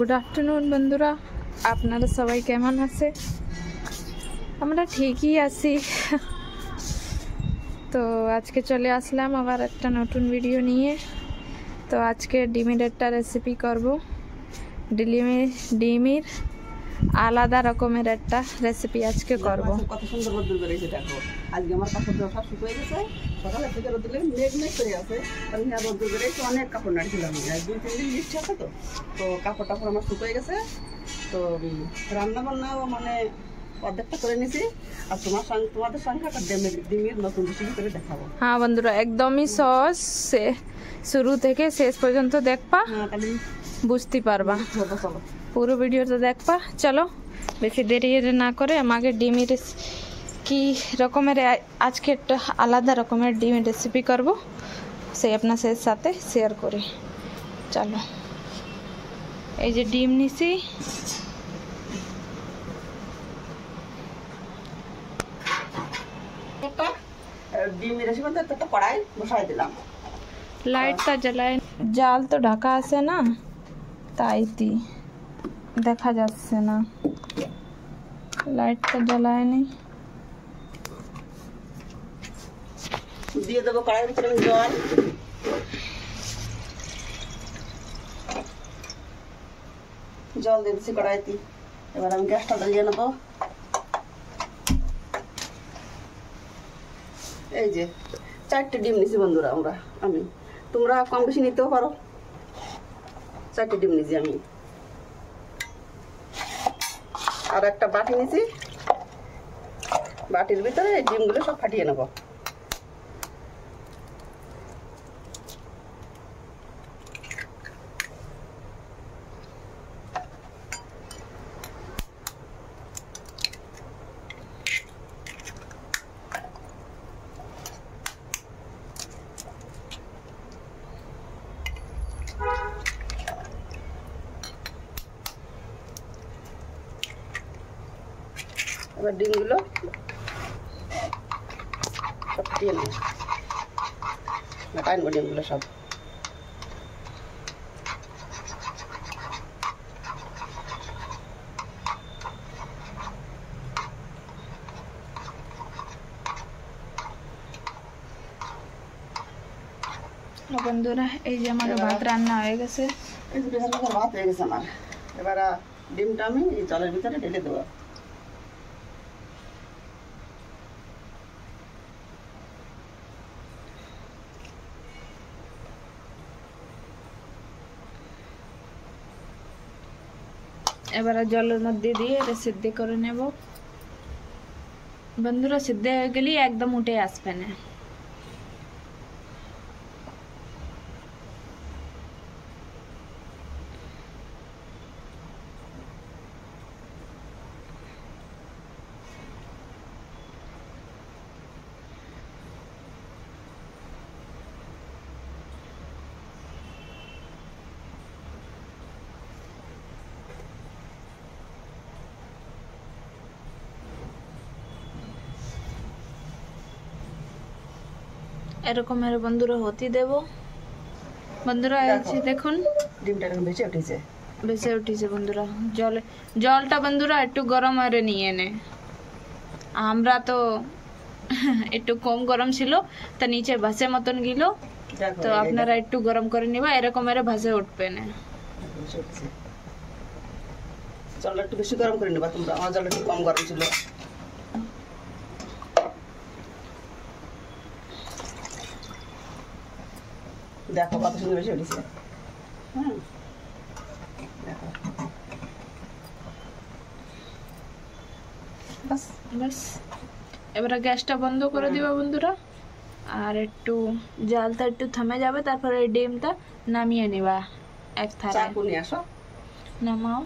Good afternoon बंधुरा আপনারা সবাই কেমন আছে আমরা ঠিকই আছি তো আজকে চলে আসলাম আবার একটা নতুন ভিডিও নিয়ে তো আজকে ডিমের একটা রেসিপি করব ডিমের আলাদা রকমের একটা রেসিপি আজকে করব কত সুন্দর রোদ বের হইছে দেখো আজকে আমার কাপড় সব শুকিয়ে গেছে সকালে থেকে রোদ দিলে মেঘ মেঘ করে আছে আমি আর রোদ বের হইছে অনেক কাপড় নাড়ছিলাম আজ 2-3 দিন বৃষ্টি আছে তো কাপড় আমার শুকিয়ে গেছে তো রান্না বান্নাও মানে অর্ধেকটা করে নিছি আর তোমাদের সঙ্গে একটা ডিমের নতুন রেসিপি করে দেখাবো। হ্যাঁ বন্ধুরা একদমই সহজ শুরু থেকে শেষ পর্যন্ত দেখবা বুঝতে পারবা পুরো ভিডিওটা দেখবা। চলো বেশি দেরি না করে আমাকে ডিমের কি রকমের আজকে একটা আলাদা রকমের ডিমের রেসিপি করব সেই আপনাদের সাথে শেয়ার করি। চলো এই যে ডিম নিছি ডিমের রেসিপি তো একটা কড়াই বসাই দিলাম লাইটটা জ্বালায় জাল তো ঢাকা আছে না তাই দেখা যাচ্ছে না লাইটটা জ্বালায়নি দিয়ে দেবো কড়াইয়ের ভিতরে জল দিয়ে দিচ্ছি কড়াইতে। এবার আমি গ্যাসটা জ্বালিয়ে নেবো। এই যে 4টে ডিম নিছি বন্ধুরা আমি তোমরা কম বেশি নিতেও পারো 4টে ডিম নিছি আমি আর একটা বাটি নিছি বাটির ভিতরে এই ডিমগুলো সব ফাটিয়ে নেব। এবার ডিমগুলো সব দিয়ে নেব টাইনবো ডিমগুলো সব বন্ধুরা এই যে আমার ভাত রান্না হয়ে গেছে ভাত হয়ে গেছে আমার। এবার ডিমটা আমি এই জলের ভিতরে ঢেলে দেবো। এবার জলের মধ্যে দিয়ে এটা সিদ্ধ করে নেব বন্ধুরা। সিদ্ধ হয়ে গেলে একদম উঠে আসবে না। এরকমের বন্ধুরা হতে দেব বন্ধুরা। এই দেখুন ডিমটা ভেসে উঠেছে বন্ধুরা। জলটা বন্ধুরা একটু গরম করে নিয়ে নে। আমরা তো একটু কম গরম ছিল তা নিচে ভাসে মতন গেল তো আপনারা একটু গরম করে নিবা এরকমের ভাসে উঠবে না। জলটা একটু বেশি গরম করে নিবা তোমরা। আমার জলটা একটু কম গরম ছিল। দেখো কত সুন্দর বেশি উঠেছে। হ্যাঁ দেখো বাস বাস। এবারে গ্যাসটা বন্ধ করে দিবা বন্ধুরা আর একটু জালটা একটু থেমে যাবে তারপরে ডিমটা নামিয়ে নিবা এক থালায়। চাকু নিয়ে আসো নামাও।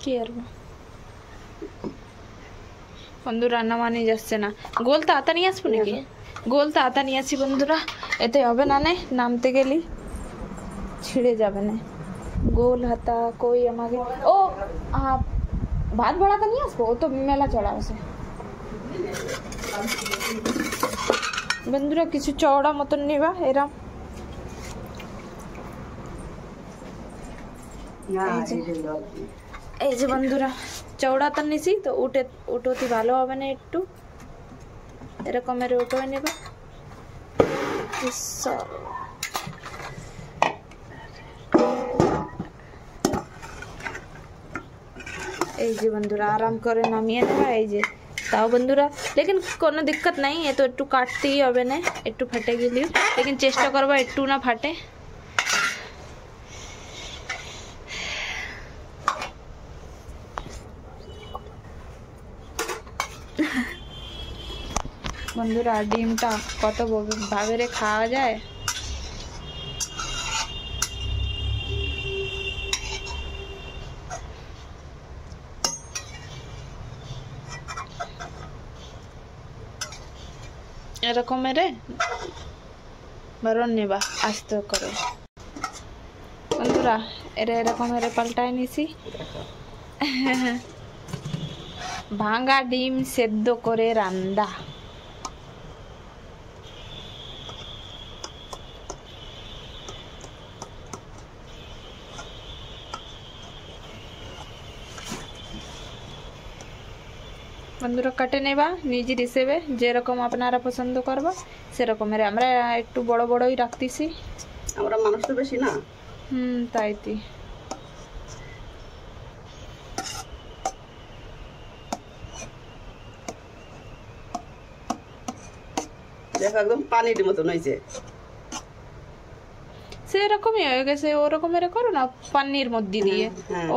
কি আর বন্ধু রান্না মানে যাচ্ছে না। গোল তো আতা নিয়ে আসবো নাকি? গোল তো আতা নিয়ে আসি বন্ধুরা, এতে হবে না নামতে গেলি ছিঁড়ে যাবে না। গোল হাতা কই আমাকে ও ভাত বাড়াতে নিয়ে আসবো, ও তো মেলা চড়া আছে। বন্ধুরা কিছু চওড়া মতন নিবা এরম, এই যে বন্ধুরা চওড়া তো নিছি, তো উঠোতে ভালো হবে না, একটু এরকমের উঠোয় নেবা। এই যে বন্ধুরা আরাম করে নামিয়ে নেবা। এই যে তাও বন্ধুরা লেকিন কোনো দিক্কত নাই, এ তো একটু কাটতেই হবে না, একটু ফেটে গেলি, লেকিন চেষ্টা করবা একটু না ফাটে। বন্ধুরা ডিমটা কত ভাবে খাওয়া যায়। এরকমের বরণ নেবা আস্তে করে বন্ধুরা, এরকমের পাল্টায় নিছি। ভাঙা ডিম সেদ্ধ করে রান্দা। বন্ধুরা কাটে নেবা নিজের হিসেবে, যেরকম আপনারা পছন্দ করবা সেরকমের। আমরা একটু বড় বড়ই রাখতেছি, আমরা মানুষ তো বেশি না। তাই দেখো একদম পানির মতন হয়েছে, সেরকমই হয়ে গেছে। ওরকমের করো না পানির মধ্যে দিয়ে,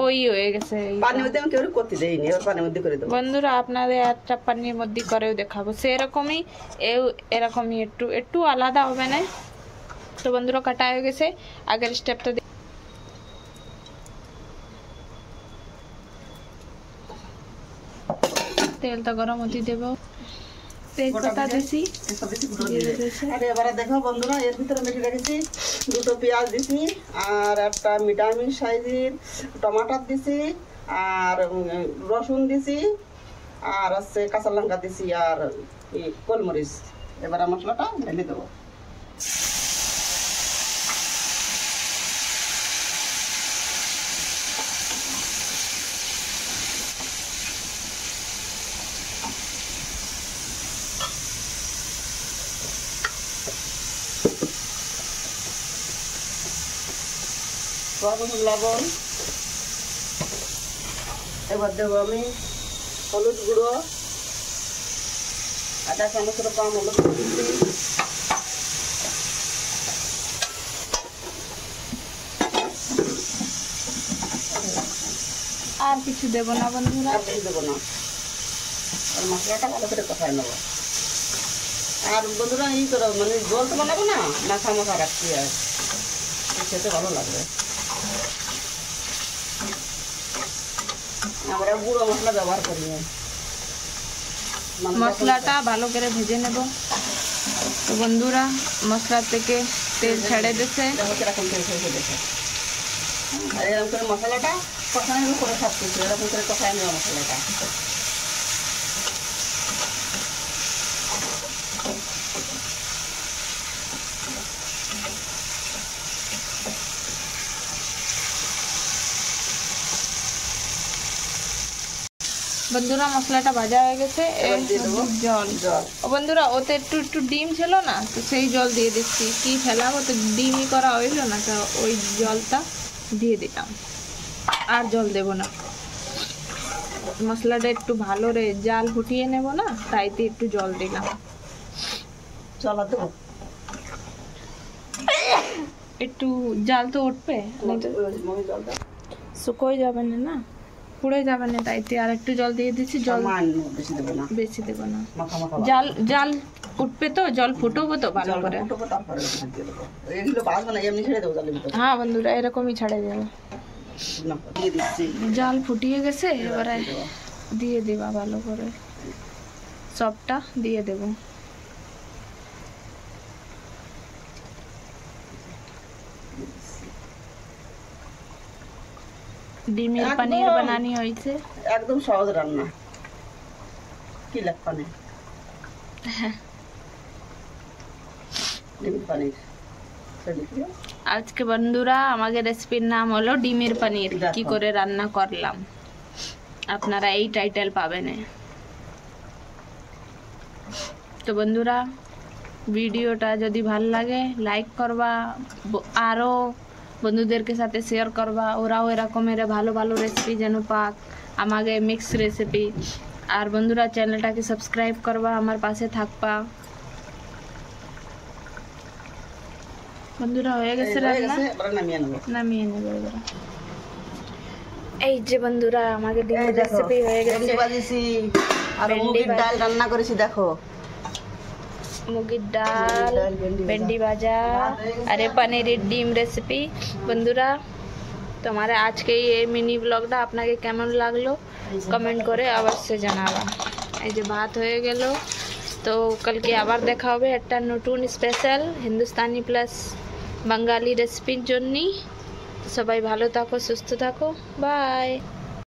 ওই হয়ে গেছে। পানির মধ্যে আমি কেউ করতে দেইনি, এবার পানির মধ্যে করে দেবো। বন্ধুরা আপনাদের একটা পানির মধ্যে করেও দেখাবো, সেরকমই এরকমই একটু একটু আলাদা হবে না। তো বন্ধুরা কাটা হয়ে গেছে, আগের স্টেপটা তেলটা গরম হতে দেবো, তেজপাতা দিছি। আর এবারে দেখো বন্ধুরা এর ভিতরে মেখে রেখেছি 2টো পেঁয়াজ দিছি, আর একটা মিডিয়াম সাইজের টমাটার দিছি, আর রসুন দিছি, আর হচ্ছে কাঁচা লঙ্কা দিছি, আর গোলমরিচ। এবারে মশলাটা ঢেলে দেবো। লবণ, এবার দেবো আমি হলুদ গুঁড়ো, 1/2 চামচের কম হলুদ দিচ্ছি, আর কিছু দেবো না বন্ধুরা, আর কিছু দেবো না। আর মশলাটা ভালো করে কষায় নেবো। আর বন্ধুরা এই করো, মানে জল তো বানাবো না, মাখা মাখা রাখছি, আর খেতে ভালো লাগবে। আমরা গুঁড়ো মশলা ব্যবহার করি, মশলাটা ভালো করে ভেজে নেব। তো বন্ধুরা মশলা থেকে তেল ছেড়ে দিচ্ছে, এরকম তেল ছেড়ে দিচ্ছে। আর এরকম করে মশলাটা কষানোর করে সব কিছু এরকম করে কষায় নেওয়া মশলাটা। বন্ধুরা মশলাটা ভাজা হয়ে গেছে, জল। বন্ধুরা ওতে একটু একটু ডিম ছিল না, তো সেই জল দিয়ে দিচ্ছি। কি ফেলাবো, তো ডিমই করা হইলো না, তো ওই জলটা দিয়ে দিলাম, আর জল দেব না। মশলাটা একটু ভালো রে জাল ফুটিয়ে নেব না, তাইতে একটু জল দিলাম। চলা দেবো, একটু জাল তো উঠবে, শুকোয় যাবে না, পুড়ে যাবে না, তাইতে আর একটু জল দিয়ে দিচ্ছি। জল বেশি দেবো না, জাল উঠবে তো, জল ফুটবো তো ভালো করে। হ্যাঁ বন্ধুরা এরকমই ছাড়ে যাবে। জাল ফুটিয়ে গেছে, এবারে দিয়ে দিবা ভালো করে, সবটা দিয়ে দেব। ডিমের একদম। পনির বানানি হয়েছে। একদম সহজ রান্না, কি লাগবে না। ডিমের পানির আজকে বন্ধুরা আমাদের রেসিপির নাম হলো ডিমের পনির। দেখো। কি করে রান্না করলাম আপনারা এই টাইটেল পাবেন। তো বন্ধুরা ভিডিওটা যদি ভালো লাগে লাইক করবা, আরও বন্ধুদেরকে সাথে শেয়ার করবা, ওরাও এরকমের ভালো ভালো রেসিপি যেন পাক, আমাকে মিক্স রেসিপি। আর বন্ধুরা চ্যানেলটাকে সাবস্ক্রাইব করবা, আমার পাশে থাকবা। বন্ধুরা হয়ে গেছে রান্না, নামিয়ে নেবো এবার। এই যে বন্ধুরা আমাকে ডিমের রেসিপি হয়ে গেছে। ভেন্ডি ভাজিছি আর ভেন্ডি মুগের ভাজি। ডাল রান্না করেছি দেখো। মুগের ডাল, ভেন্ডি ভাজা আর পনিরের ডিম রেসিপি। বন্ধুরা তোমার আজকে এই মিনি ব্লগটা আপনাকে কেমন লাগলো কমেন্ট করে অবশ্যই জানাবা। এই যে ভাত হয়ে গেল, তো কালকে আবার দেখা হবে একটা নতুন স্পেশাল হিন্দুস্তানি প্লাস বাঙালি রেসিপির জন্য। সবাই ভালো থাকো, সুস্থ থাকো, বাই।